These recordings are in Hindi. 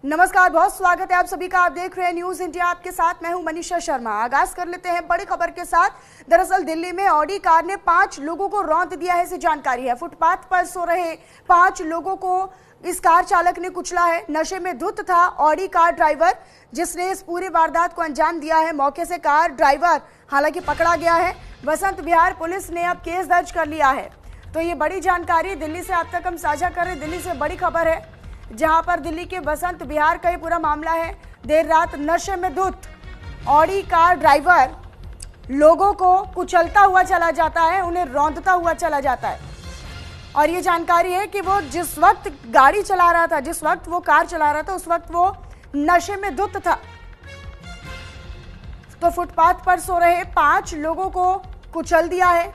नमस्कार, बहुत स्वागत है आप सभी का। आप देख रहे हैं न्यूज इंडिया, आपके साथ मैं हूं मनीषा शर्मा। आगाज कर लेते हैं बड़ी खबर के साथ। दरअसल दिल्ली में ऑडी कार ने 5 लोगों को रौंद दिया है, ऐसी जानकारी है। फुटपाथ पर सो रहे 5 लोगों को इस कार चालक ने कुचला है। नशे में धुत था ऑडी कार ड्राइवर, जिसने इस पूरी वारदात को अंजाम दिया है। मौके से कार ड्राइवर हालांकि पकड़ा गया है। बसंत विहार पुलिस ने अब केस दर्ज कर लिया है। तो ये बड़ी जानकारी दिल्ली से आप तक हम साझा कर रहे हैं। दिल्ली से बड़ी खबर है, जहां पर दिल्ली के बसंत विहार का ये पूरा मामला है। देर रात नशे में धुत ऑडी कार ड्राइवर लोगों को कुचलता हुआ चला जाता है, उन्हें रौंदता हुआ चला जाता है। और ये जानकारी है कि वो जिस वक्त गाड़ी चला रहा था, जिस वक्त वो कार चला रहा था, उस वक्त वो नशे में धुत था। तो फुटपाथ पर सो रहे 5 लोगों को कुचल दिया है,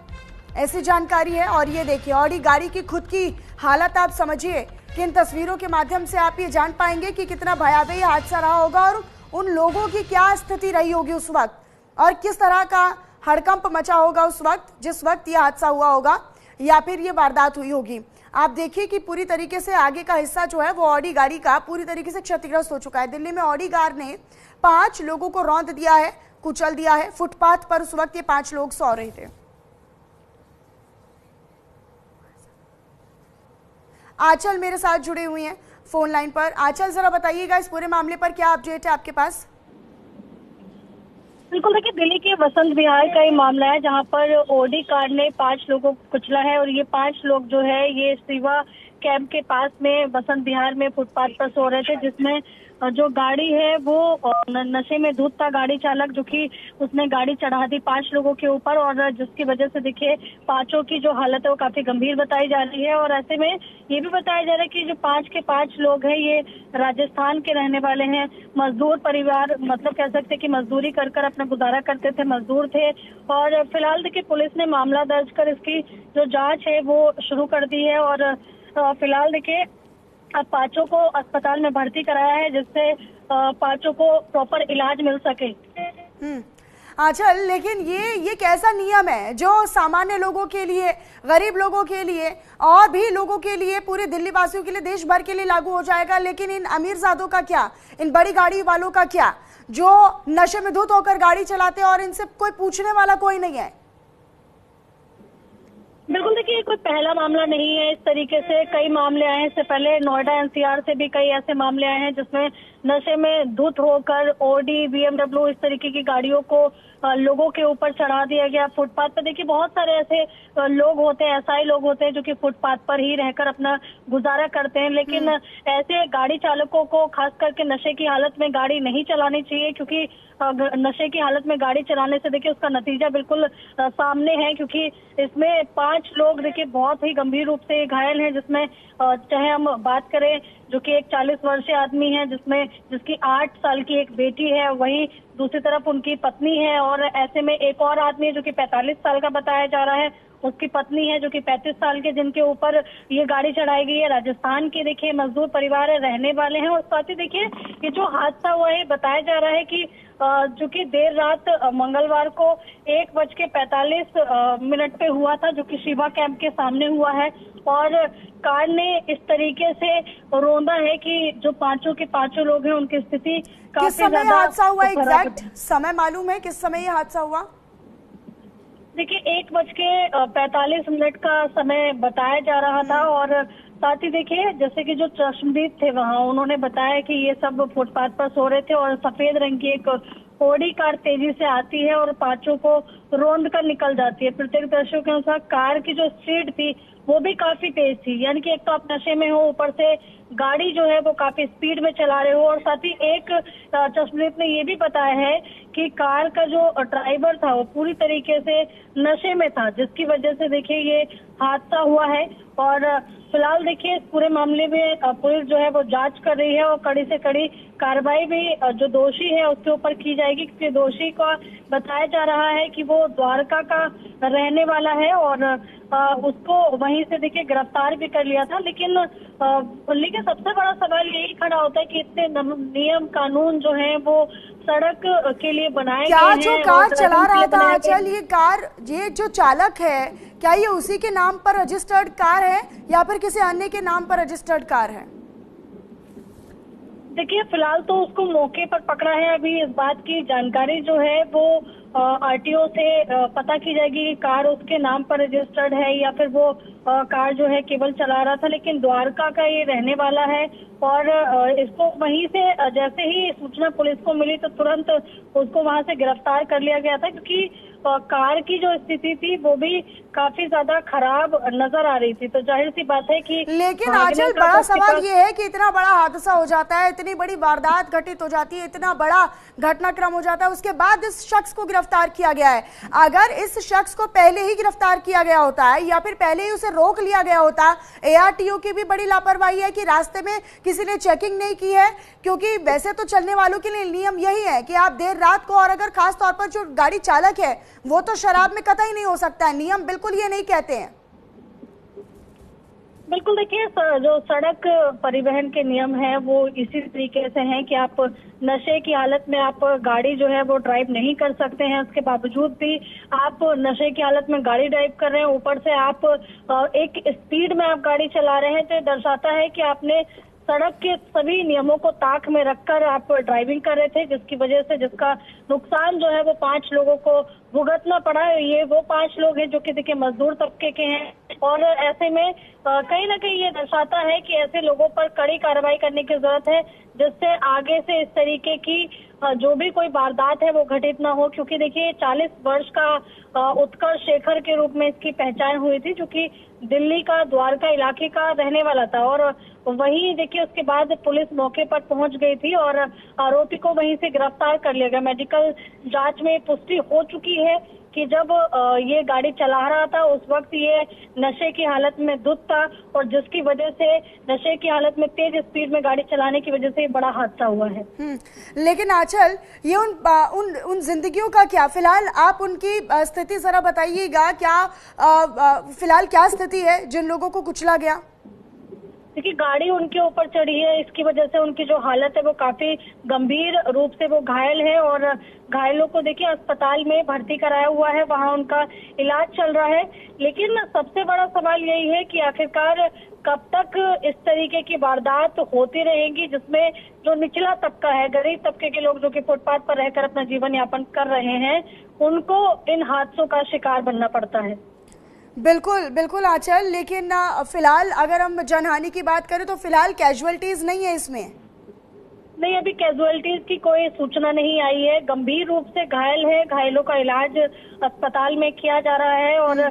ऐसी जानकारी है। और ये देखिए ऑडी गाड़ी की खुद की हालत आप समझिए कि इन तस्वीरों के माध्यम से आप ये जान पाएंगे कि कितना भयावह ये हादसा रहा होगा और उन लोगों की क्या स्थिति रही होगी उस वक्त, और किस तरह का हड़कंप मचा होगा उस वक्त जिस वक्त ये हादसा हुआ होगा या फिर ये वारदात हुई होगी। आप देखिए कि पूरी तरीके से आगे का हिस्सा जो है वो ऑडी गाड़ी का पूरी तरीके से क्षतिग्रस्त हो चुका है। दिल्ली में ऑडी कार ने 5 लोगों को रौंद दिया है, कुचल दिया है। फुटपाथ पर उस वक्त ये 5 लोग सो रहे थे। आंचल मेरे साथ जुड़े हुए हैं फोन लाइन पर। आंचल, जरा बताइएगा इस पूरे मामले पर क्या अपडेट है आपके पास? बिल्कुल, देखिए दिल्ली के बसंत विहार का ये मामला है, जहां पर ऑडी कार ने 5 लोगों को कुचला है। और ये 5 लोग जो है ये सेवा कैंप के पास में बसंत विहार में फुटपाथ पर सो रहे थे, जिसमें जो गाड़ी है वो नशे में धुत था गाड़ी चालक, जो कि उसने गाड़ी चढ़ा दी 5 लोगों के ऊपर, और जिसकी वजह से देखिए 5 की जो हालत है वो काफी गंभीर बताई जा रही है। और ऐसे में ये भी बताया जा रहा है कि जो 5 के 5 लोग हैं ये राजस्थान के रहने वाले हैं, मजदूर परिवार, मतलब कह सकते हैं कि मजदूरी कर कर अपना गुजारा करते थे, मजदूर थे। और फिलहाल देखिए पुलिस ने मामला दर्ज कर इसकी जो जाँच है वो शुरू कर दी है। और फिलहाल देखिए अब 5 को अस्पताल में भर्ती कराया है, जिससे 5 को प्रॉपर इलाज मिल सके। अच्छा, लेकिन ये कैसा नियम है जो सामान्य लोगों के लिए, गरीब लोगों के लिए और भी लोगों के लिए, पूरे दिल्ली वासियों के लिए, देश भर के लिए लागू हो जाएगा, लेकिन इन अमीरजादों का क्या, इन बड़ी गाड़ी वालों का क्या, जो नशे में धुत होकर गाड़ी चलाते हैं और इनसे कोई पूछने वाला कोई नहीं है? बिल्कुल, देखिए कोई पहला मामला नहीं है। इस तरीके से कई मामले आए हैं। इससे पहले नोएडा एनसीआर से भी कई ऐसे मामले आए हैं जिसमें नशे में धुत होकर ऑडी, बीएमडब्ल्यू इस तरीके की गाड़ियों को लोगों के ऊपर चढ़ा दिया गया। फुटपाथ पर देखिए बहुत सारे ऐसे लोग होते हैं, ऐसा ही लोग होते हैं जो कि फुटपाथ पर ही रहकर अपना गुजारा करते हैं। लेकिन ऐसे गाड़ी चालकों को खास करके नशे की हालत में गाड़ी नहीं चलानी चाहिए, क्योंकि नशे की हालत में गाड़ी चलाने से देखिए उसका नतीजा बिल्कुल सामने है। क्योंकि इसमें 5 लोग देखिए बहुत ही गंभीर रूप से घायल हैं, जिसमें चाहे हम बात करें जो कि एक 40 वर्षीय आदमी है, जिसकी 8 साल की एक बेटी है, वहीं दूसरी तरफ उनकी पत्नी है। और ऐसे में एक और आदमी है जो कि 45 साल का बताया जा रहा है, उसकी पत्नी है जो कि 35 साल के, जिनके ऊपर ये गाड़ी चढ़ाई गई है। राजस्थान के देखिए मजदूर परिवार रहने वाले हैं। और साथ ही देखिए ये जो हादसा हुआ है बताया जा रहा है कि जो कि देर रात मंगलवार को 1:45 पे हुआ था, जो कि शिवा कैंप के सामने हुआ है। और कार ने इस तरीके से रौंदा है कि जो 5 के 5 लोग हैं उनकी स्थिति काफी किस समय हादसा हुआ? एग्जैक्ट समय मालूम है किस समय ये हादसा हुआ? देखिए 1:45 का समय बताया जा रहा था। और साथ ही देखिए जैसे कि जो चश्मदीद थे वहाँ, उन्होंने बताया कि ये सब फुटपाथ पर सो रहे थे और सफेद रंग की एक ऑडी कार तेजी से आती है और 5 को रौंद कर निकल जाती है। प्रत्यक्षदर्शियों के अनुसार कार की जो स्पीड थी वो भी काफी तेज थी, यानी कि एक तो आप नशे में हो, ऊपर से गाड़ी जो है वो काफी स्पीड में चला रहे हो। और साथ ही एक चश्मदीद ने ये भी बताया है कि कार का जो ड्राइवर था वो पूरी तरीके से नशे में था, जिसकी वजह से देखिए ये हादसा हुआ है। और फिलहाल देखिए इस पूरे मामले में पुलिस जो है वो जांच कर रही है और कड़ी से कड़ी कार्रवाई भी जो दोषी है उसके ऊपर की जाएगी, क्योंकि दोषी का बताया जा रहा है कि वो द्वारका का रहने वाला है और उसको वहीं से देखिए गिरफ्तार भी कर लिया था। लेकिन सबसे बड़ा सवाल यही खड़ा होता है कि इतने नियम कानून जो है वो सड़क के लिए बनाए गए हैं। जो कार चला रहा था आंचल, ये जो चालक है, क्या ये उसी के नाम पर रजिस्टर्ड कार है या फिर किसी अन्य के नाम पर रजिस्टर्ड कार है? देखिए फिलहाल तो उसको मौके पर पकड़ा है। अभी इस बात की जानकारी जो है वो आरटीओ से पता की जाएगी कि कार उसके नाम पर रजिस्टर्ड है या फिर वो कार जो है केवल चला रहा था, लेकिन द्वारका का ये रहने वाला है। और इसको वहीं से जैसे ही सूचना पुलिस को मिली तो तुरंत उसको वहां से गिरफ्तार कर लिया गया था, क्योंकि कार की जो स्थिति थी वो भी काफी ज्यादा खराब नजर आ रही थी। तो जाहिर सी बात है कि लेकिन आंचल बड़ा सवाल ये है कि इतना बड़ा हादसा हो जाता है, इतनी बड़ी वारदात घटित हो जाती है, इतना बड़ा घटनाक्रम हो जाता है, उसके बाद इस शख्स को गिरफ्तार किया गया है। अगर इस शख्स को पहले ही गिरफ्तार किया गया होता है या फिर पहले ही उसे रोक लिया गया होता, एआरटीओ की भी बड़ी लापरवाही है कि रास्ते में किसी ने चेकिंग नहीं की है, क्योंकि वैसे तो चलने वालों के लिए नियम यही है कि आप देर रात को, और अगर खास तौर पर जो गाड़ी चालक है वो तो शराब में कतई नहीं हो सकता है, नियम बिल्कुल ये नहीं कहते हैं। बिल्कुल, देखिए जो सड़क परिवहन के नियम है वो इसी तरीके से हैं कि आप नशे की हालत में आप गाड़ी जो है वो ड्राइव नहीं कर सकते हैं। उसके बावजूद भी आप नशे की हालत में गाड़ी ड्राइव कर रहे हैं, ऊपर से आप एक स्पीड में आप गाड़ी चला रहे हैं, तो दर्शाता है कि आपने सड़क के सभी नियमों को ताक में रखकर आप ड्राइविंग कर रहे थे, जिसकी वजह से जिसका नुकसान जो है वो 5 लोगों को भुगतना पड़ा। ये वो 5 लोग हैं जो कि देखिए मजदूर तबके के हैं, और ऐसे में कहीं ना कहीं ये दर्शाता है कि ऐसे लोगों पर कड़ी कार्रवाई करने की जरूरत है, जिससे आगे से इस तरीके की जो भी कोई वारदात है वो घटित ना हो। क्योंकि देखिए 40 वर्ष का उत्कर्ष शेखर के रूप में इसकी पहचान हुई थी, जो कि दिल्ली का द्वारका इलाके का रहने वाला था। और वहीं देखिए उसके बाद पुलिस मौके पर पहुंच गई थी और आरोपी को वहीं से गिरफ्तार कर लिया गया। मेडिकल जांच में पुष्टि हो चुकी है कि जब ये गाड़ी चला रहा था उस वक्त ये नशे की हालत में धुत था, और जिसकी वजह से नशे की हालत में तेज स्पीड में गाड़ी चलाने की वजह से ये बड़ा हादसा हुआ है। लेकिन आंचल, ये उन जिंदगियों का क्या? फिलहाल आप उनकी स्थिति जरा बताइएगा, क्या फिलहाल क्या स्थिति है जिन लोगों को कुचला गया? देखिए गाड़ी उनके ऊपर चढ़ी है, इसकी वजह से उनकी जो हालत है वो काफी गंभीर रूप से वो घायल है, और घायलों को देखिए अस्पताल में भर्ती कराया हुआ है, वहां उनका इलाज चल रहा है। लेकिन सबसे बड़ा सवाल यही है कि आखिरकार कब तक इस तरीके की वारदात होती रहेंगी, जिसमें जो निचला तबका है, गरीब तबके के लोग जो कि फुटपाथ पर रहकर अपना जीवन यापन कर रहे हैं, उनको इन हादसों का शिकार बनना पड़ता है। बिल्कुल बिल्कुल आंचल, लेकिन फिलहाल अगर हम जनहानि की बात करें तो फिलहाल कैजुअलिटीज नहीं है इसमें? नहीं, अभी कैजुअलिटीज की कोई सूचना नहीं आई है। गंभीर रूप से घायल है, घायलों का इलाज अस्पताल में किया जा रहा है, और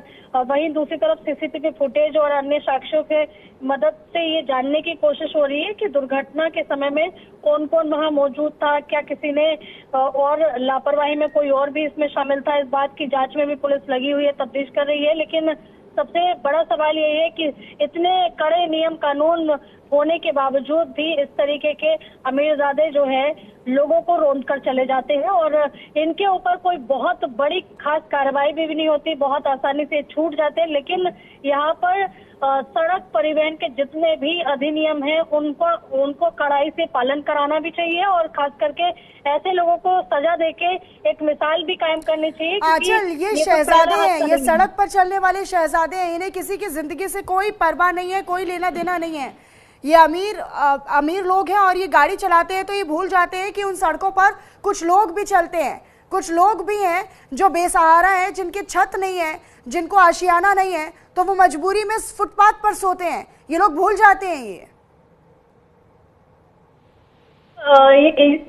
वहीं दूसरी तरफ सीसीटीवी फुटेज और अन्य साक्ष्यों के मदद से ये जानने की कोशिश हो रही है कि दुर्घटना के समय में कौन कौन वहां मौजूद था, क्या किसी ने और लापरवाही में कोई और भी इसमें शामिल था। इस बात की जांच में भी पुलिस लगी हुई है, तफ्तीश कर रही है। लेकिन सबसे बड़ा सवाल ये है कि इतने कड़े नियम कानून होने के बावजूद भी इस तरीके के अमीरजादे जो है लोगों को रौंद कर चले जाते हैं, और इनके ऊपर कोई बहुत बड़ी खास कार्रवाई भी नहीं होती, बहुत आसानी से छूट जाते हैं। लेकिन यहाँ पर सड़क परिवहन के जितने भी अधिनियम हैं उनको कड़ाई से पालन कराना भी चाहिए, और खास करके ऐसे लोगों को सजा देके एक मिसाल भी कायम करनी चाहिए। आंचल, ये शहजादे हैं, ये सड़क पर चलने वाले शहजादे हैं, इन्हें किसी की जिंदगी से कोई परवाह नहीं है, कोई लेना देना नहीं है। ये अमीर लोग हैं और ये गाड़ी चलाते हैं तो ये भूल जाते हैं कि उन सड़कों पर कुछ लोग भी चलते हैं, कुछ लोग भी हैं जो बेसहारा हैं, जिनकी छत नहीं है, जिनको आशियाना नहीं है, तो वो मजबूरी में फुटपाथ पर सोते हैं। ये लोग भूल जाते हैं ये।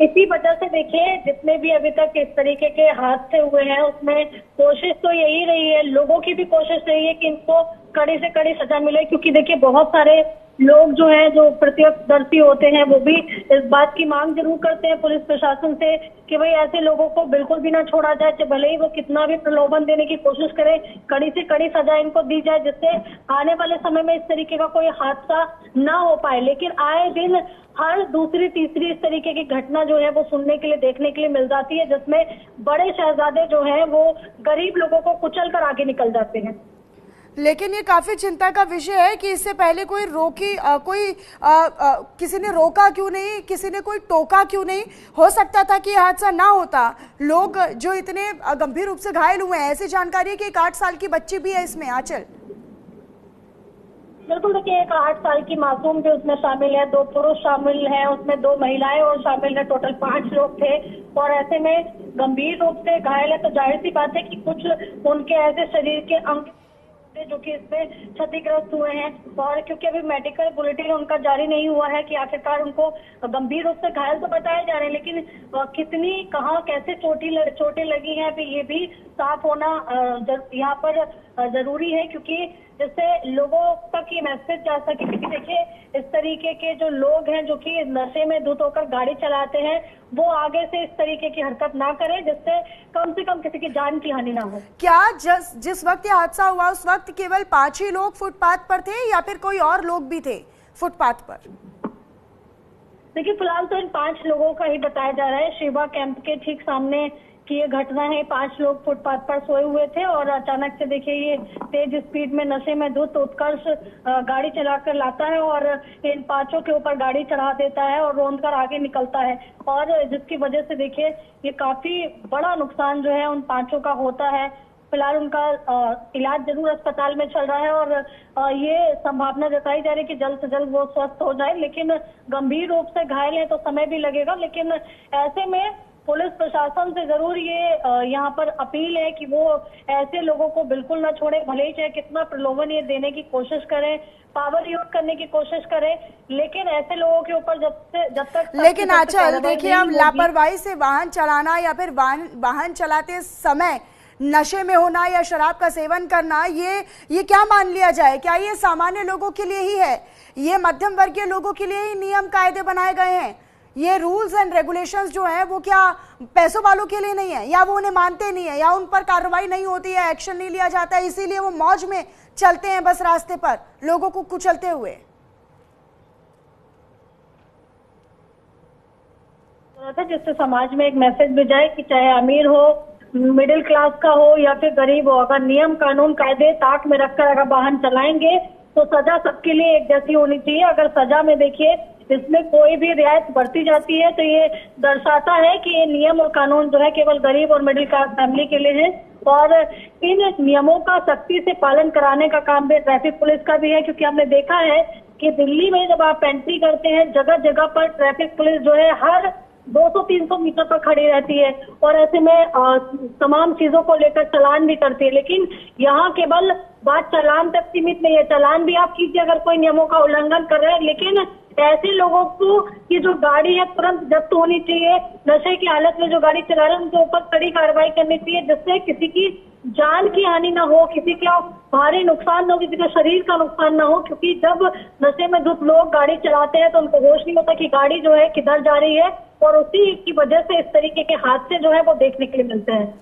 इसी वजह से देखिए जितने भी अभी तक इस तरीके के हादसे हुए हैं उसमें कोशिश तो यही रही है, लोगों की भी कोशिश रही है कि इनको कड़ी से कड़ी सजा मिले। क्योंकि देखिए बहुत सारे लोग जो हैं, जो प्रत्यक्षदर्शी होते हैं, वो भी इस बात की मांग जरूर करते हैं पुलिस प्रशासन से कि भाई ऐसे लोगों को बिल्कुल भी ना छोड़ा जाए, चाहे भले ही वो कितना भी प्रलोभन देने की कोशिश करे, कड़ी से कड़ी सजा इनको दी जाए, जिससे आने वाले समय में इस तरीके का कोई हादसा ना हो पाए। लेकिन आए दिन हर दूसरी तीसरी इस तरीके की घटना जो है वो सुनने के लिए, देखने के लिए मिल जाती है, जिसमें बड़े शहजादे जो हैं वो गरीब लोगों को कुचल कर आगे निकल जाते हैं। लेकिन ये काफी चिंता का विषय है कि इससे पहले कोई किसी ने रोका क्यों नहीं, किसी ने कोई टोका क्यों नहीं? हो सकता था कि हादसा ना होता। लोग जो इतने गंभीर रूप से घायल हुए हैं, ऐसी जानकारी है कि एक 8 साल की बच्ची भी है इसमें। आंचल, बिल्कुल, देखिए एक 8 साल की मासूम भी उसमें शामिल है, 2 पुरुष शामिल हैं, उसमें 2 महिलाएं और शामिल है, टोटल 5 लोग थे। और ऐसे में गंभीर रूप से घायल है, तो जाहिर सी बात है कि कुछ उनके ऐसे शरीर के अंग जो कि इसमें क्षतिग्रस्त हुए हैं। और क्योंकि अभी मेडिकल बुलेटिन उनका जारी नहीं हुआ है कि आखिरकार उनको गंभीर रूप से घायल तो बताए जा रहे हैं, लेकिन कितनी कहाँ कैसे चोटें लगी हैं अभी ये भी साफ होना यहाँ पर जरूरी है, क्योंकि जिससे लोगों तक ये मैसेज जा सके कि देखिए इस तरीके के जो लोग हैं जो कि नशे में धुत होकर गाड़ी चलाते हैं, वो आगे से इस तरीके की हरकत ना करें, जिससे कम से कम किसी की जान की हानि ना हो। क्या जिस वक्त ये हादसा हुआ उस वक्त केवल 5 ही लोग फुटपाथ पर थे या फिर कोई और लोग भी थे फुटपाथ पर? देखिए फिलहाल तो इन 5 लोगों का ही बताया जा रहा है। शिवा कैंप के ठीक सामने की ये घटना है। 5 लोग फुटपाथ पर सोए हुए थे और अचानक से देखिए ये तेज स्पीड में नशे में धुत उत्कर्ष गाड़ी चलाकर लाता है और इन 5 के ऊपर गाड़ी चढ़ा देता है और रौंद कर आगे निकलता है, और जिसकी वजह से देखिए ये काफी बड़ा नुकसान जो है उन 5 का होता है। फिलहाल उनका इलाज जरूर अस्पताल में चल रहा है और ये संभावना जताई जा रही है कि जल्द से जल्द वो स्वस्थ हो जाए, लेकिन गंभीर रूप से घायल है तो समय भी लगेगा। लेकिन ऐसे में पुलिस प्रशासन से जरूर ये यहाँ पर अपील है कि वो ऐसे लोगों को बिल्कुल ना छोड़े, भले ही चाहे कितना प्रलोभन ये देने की कोशिश करें, पावर यूज करने की कोशिश करें, लेकिन ऐसे लोगों के ऊपर जब तक लेकिन आंचल देखिए अब लापरवाही से वाहन चलाना या फिर वाहन चलाते समय नशे में होना या शराब का सेवन करना, ये क्या मान लिया जाए? क्या ये सामान्य लोगों के लिए ही है? ये मध्यम वर्गीय लोगों के लिए ही नियम कायदे बनाए गए हैं? ये रूल्स एंड रेगुलेशंस जो हैं वो क्या पैसों वालों के लिए नहीं है, या वो उन्हें मानते नहीं है, या उन पर कार्रवाई नहीं होती है, एक्शन नहीं लिया जाता है, इसीलिए वो मौज में चलते हैं बस रास्ते पर लोगों को कुचलते हुए? जिससे समाज में एक मैसेज भी जाए कि चाहे अमीर हो, मिडिल क्लास का हो या फिर गरीब हो, अगर नियम कानून कायदे ताक में रखकर अगर वाहन चलाएंगे तो सजा सबके लिए एक जैसी होनी चाहिए। अगर सजा में देखिए इसमें कोई भी रियायत बरती जाती है तो ये दर्शाता है कि ये नियम और कानून जो है केवल गरीब और मिडिल क्लास फैमिली के लिए है, और इन नियमों का सख्ती से पालन कराने का काम भी ट्रैफिक पुलिस का भी है। क्योंकि हमने देखा है कि दिल्ली में जब आप एंट्री करते हैं जगह जगह पर ट्रैफिक पुलिस जो है हर 200-300 मीटर पर खड़ी रहती है और ऐसे में तमाम चीजों को लेकर चालान भी करती है। लेकिन यहाँ केवल बात चालान तक सीमित नहीं है, चालान भी आप कीजिए अगर कोई नियमों का उल्लंघन कर रहे हैं, लेकिन ऐसे लोगों को की जो गाड़ी है तुरंत जब्त होनी चाहिए। नशे की हालत में जो गाड़ी चला रहे हैं उनके ऊपर कड़ी कार्रवाई करनी चाहिए, जिससे किसी की जान की हानि ना हो, किसी का भारी नुकसान ना हो, किसी का शरीर का नुकसान ना हो। क्योंकि जब नशे में धुत लोग गाड़ी चलाते हैं तो उनको होश नहीं होता कि गाड़ी जो है किधर जा रही है, और उसी की वजह से इस तरीके के हादसे जो है वो देखने के लिए मिलते हैं।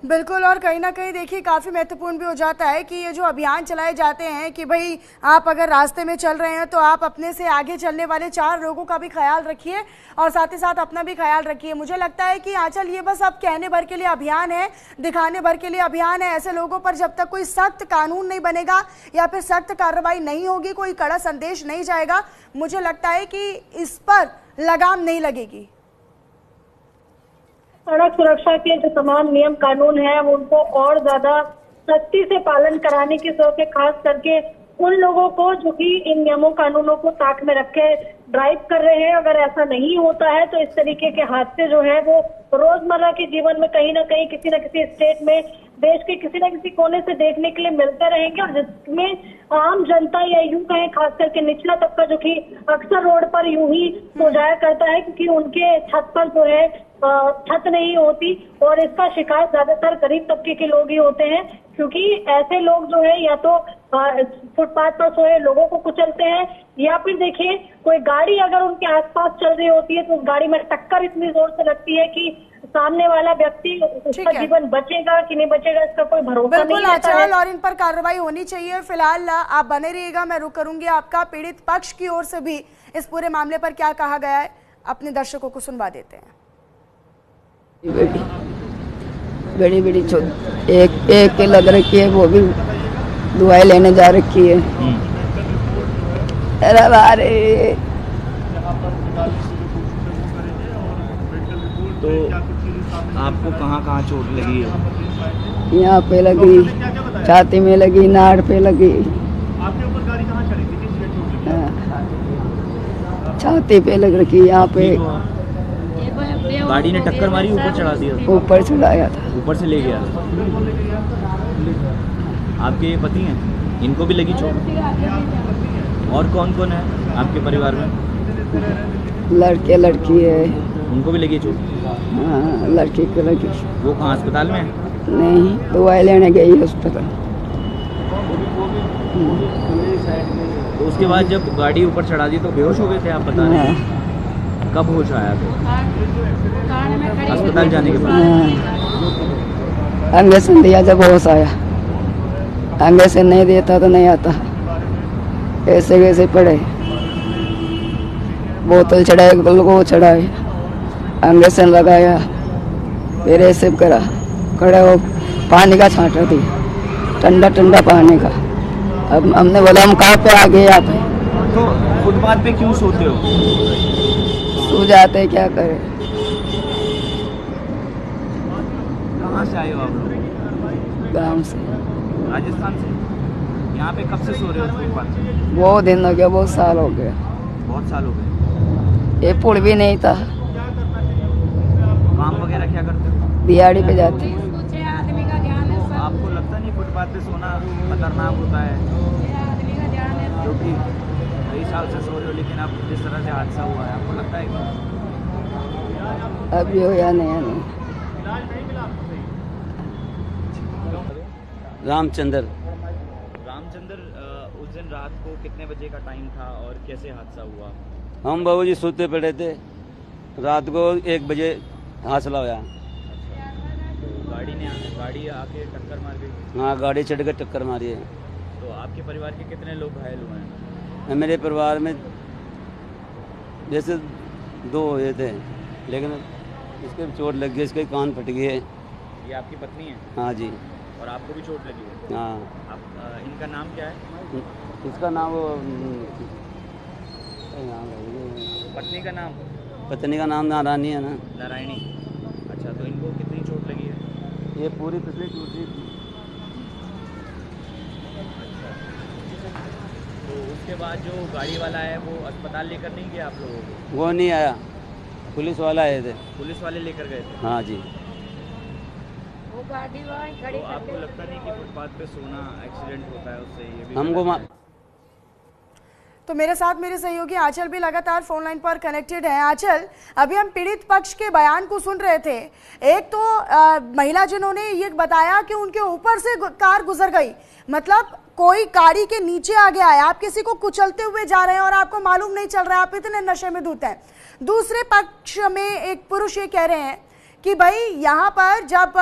बिल्कुल, और कहीं ना कहीं देखिए काफ़ी महत्वपूर्ण भी हो जाता है कि ये जो अभियान चलाए जाते हैं कि भाई आप अगर रास्ते में चल रहे हैं तो आप अपने से आगे चलने वाले 4 लोगों का भी ख्याल रखिए और साथ ही साथ अपना भी ख्याल रखिए। मुझे लगता है कि आंचल ये बस अब कहने भर के लिए अभियान है, दिखाने भर के लिए अभियान है। ऐसे लोगों पर जब तक कोई सख्त कानून नहीं बनेगा या फिर सख्त कार्रवाई नहीं होगी, कोई कड़ा संदेश नहीं जाएगा, मुझे लगता है कि इस पर लगाम नहीं लगेगी। सड़क सुरक्षा के जो तमाम नियम कानून है उनको और ज्यादा सख्ती से पालन कराने की जरूरत है, खास करके उन लोगों को जो कि इन नियमों कानूनों को ताक में रखे ड्राइव कर रहे हैं। अगर ऐसा नहीं होता है तो इस तरीके के हादसे जो है वो रोजमर्रा के जीवन में कहीं ना कहीं किसी न किसी स्टेट में देश के किसी न किसी कोने से देखने के लिए मिलते रहेंगे, और जिसमें आम जनता या यूं कहें खास करके निचला तबका जो कि अक्सर रोड पर यूं ही सो जाया करता है क्योंकि उनके छत पर जो है छत नहीं होती, और इसका शिकार ज्यादातर गरीब तबके के लोग ही होते हैं। क्योंकि ऐसे लोग जो है या तो फुटपाथ पर सोए लोगों को कुचलते हैं, या फिर देखिए कोई गाड़ी अगर उनके आसपास चल रही होती है तो उस गाड़ी में टक्कर इतनी जोर से लगती है कि सामने वाला व्यक्ति उसका जीवन बचेगा कि नहीं बचेगा इसका कोई भरोसा नहीं रहता है। और इन पर कार्रवाई होनी चाहिए। फिलहाल आप बने रहिएगा, मैं रुक करूंगी आपका पीड़ित पक्ष की ओर से भी इस पूरे मामले पर क्या कहा गया है, अपने दर्शकों को सुनवा देते हैं। बड़ी बड़ी एक लग रखी है, वो भी दुआई लेने जा रखी है। अरे तो आपको कहाँ चोट लगी है? यहाँ पे लगी, छाती में लगी, नाड़ पे लगी। आपके ऊपर गाड़ी कहाँ चढ़ी थी? छाती पे लग रखी है, यहाँ पे गाड़ी ने टक्कर मारी, ऊपर चढ़ा दिया? ऊपर चढ़ाया था। ऊपर से ले गया। आपके ये पति हैं, इनको भी लगी चोट? और कौन कौन है आपके परिवार में? लड़के लड़की है। उनको भी लगी चोट? हाँ, लड़की को लगी। वो कहाँ अस्पताल में है? नहीं, दवाई लेने गई अस्पताल। तो उसके बाद जब गाड़ी ऊपर चढ़ा दी तो बेहोश हो गए थे आप बता रहे हैं? कब होश आया तो? अस्पताल जाने के बाद? इंजेक्शन दिया जब होश आया। इंजेक्शन नहीं देता तो नहीं आता। ऐसे कैसे पड़े, बोतल चढ़ाए, ग्लूकोज चढ़ाए, इंजेक्शन लगाया, फिर ऐसे करा, खड़े हो पानी का छांटा दी, ठंडा ठंडा पानी का। अब हमने बोला हम कहाँ पे आ गए आप? तो फुटपाथ पे क्यों सोते हो? सो जाते, क्या करें। कहाँ से आए हो आप लोग? गाँव से, राजस्थान से। यहाँ पे कब से सो रहे हो फुटपाथ पे? बहुत दिन हो गया, बहुत साल हो गया। बहुत साल हो गए। ये पुल भी नहीं था। काम वगैरह क्या करते हो? दिहाड़ी पे जाते। आपको लगता नहीं फुटपाथ पे सोना खतरनाक होता है? क्योंकि कई साल से सो रहे हो, लेकिन अब जिस तरह से हादसा हुआ है, आपको लगता है कि अब यो या नहीं? रामचंद्र। रामचंद्र, उस दिन रात को कितने बजे का टाइम था और कैसे हादसा हुआ? हम बाबूजी सोते पड़े थे, रात को 1 बजे हादसा हुआ। गाड़ी आके टक्कर मार गई? हाँ, गाड़ी चढ़ कर टक्कर मारी है। तो आपके परिवार के कितने लोग घायल हुए हैं? मेरे परिवार में जैसे 2 हुए थे, लेकिन इसके चोट लग गई, इसके कान फट गए। ये आपकी पत्नी है? हाँ जी। और आपको भी चोट लगी है? हाँ। आप इनका नाम क्या है? इसका नाम वो पत्नी का नाम? पत्नी का नाम नारायणी है ना। नारायणी। अच्छा, तो इनको कितनी चोट लगी है? ये पूरी तस्वीर टूटी थी। तो उसके बाद जो गाड़ी वाला है वो अस्पताल लेकर नहीं गया आप लोगों को? वो नहीं आया, पुलिस वाला आए थे। पुलिस वाले लेकर गए थे? हाँ जी। तो आपको लगता नहीं कि फुटपाथ पे सोना एक्सीडेंट होता है उससे? ये भी हमको तो मेरे साथ मेरे सहयोगी आंचल भी लगातार फोन लाइन पर कनेक्टेड है। आंचल, अभी हम पीड़ित पक्ष के बयान को सुन रहे थे। एक तो महिला जिन्होंने ये बताया कि उनके ऊपर से कार गुजर गई, मतलब कोई गाड़ी के नीचे आ गया है, आप किसी को कुचलते हुए जा रहे हैं और आपको मालूम नहीं चल रहा है, आप इतने नशे में धुत हैं। दूसरे पक्ष में एक पुरुष ये कह रहे हैं कि भाई यहाँ पर जब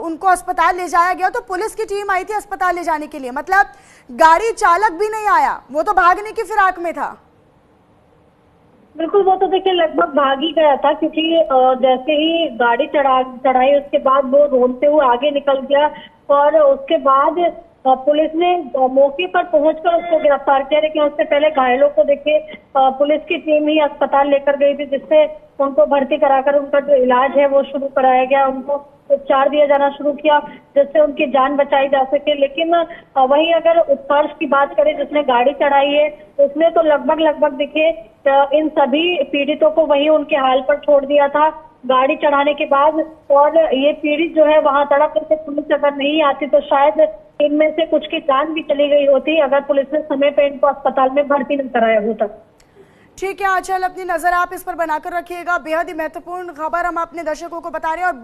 उनको अस्पताल ले जाया गया तो पुलिस की टीम आई थी अस्पताल ले जाने के लिए, मतलब गाड़ी चालक भी नहीं आया, वो तो भागने की फिराक में था। बिल्कुल, वो तो देखिए लगभग भाग ही गया था, क्योंकि जैसे ही गाड़ी चढ़ाई उसके बाद वो रोडते हुए आगे निकल गया और उसके बाद पुलिस ने मौके पर पहुंचकर उसको गिरफ्तार किया। लेकिन उससे पहले घायलों को देखिए पुलिस की टीम ही अस्पताल लेकर गई थी, जिससे उनको भर्ती कराकर उनका जो इलाज है वो शुरू कराया गया, उनको उपचार दिया जाना शुरू किया जिससे उनकी जान बचाई जा सके। लेकिन वहीं अगर उत्कर्ष की बात करें जिसने गाड़ी चढ़ाई है, उसने तो लगभग देखिए इन सभी पीड़ितों को वहीं उनके हाल पर छोड़ दिया था गाड़ी चढ़ाने के बाद। और ये पीड़ित जो है वहां तड़प करके पुलिस अगर नहीं आती तो शायद इनमें से कुछ की जान भी चली गई होती अगर पुलिस ने समय पे इनको अस्पताल में भर्ती नहीं कराया होता। ठीक है आंचल, अपनी नजर आप इस पर बनाकर रखिएगा। बेहद ही महत्वपूर्ण खबर हम अपने दर्शकों को बता रहे हैं। और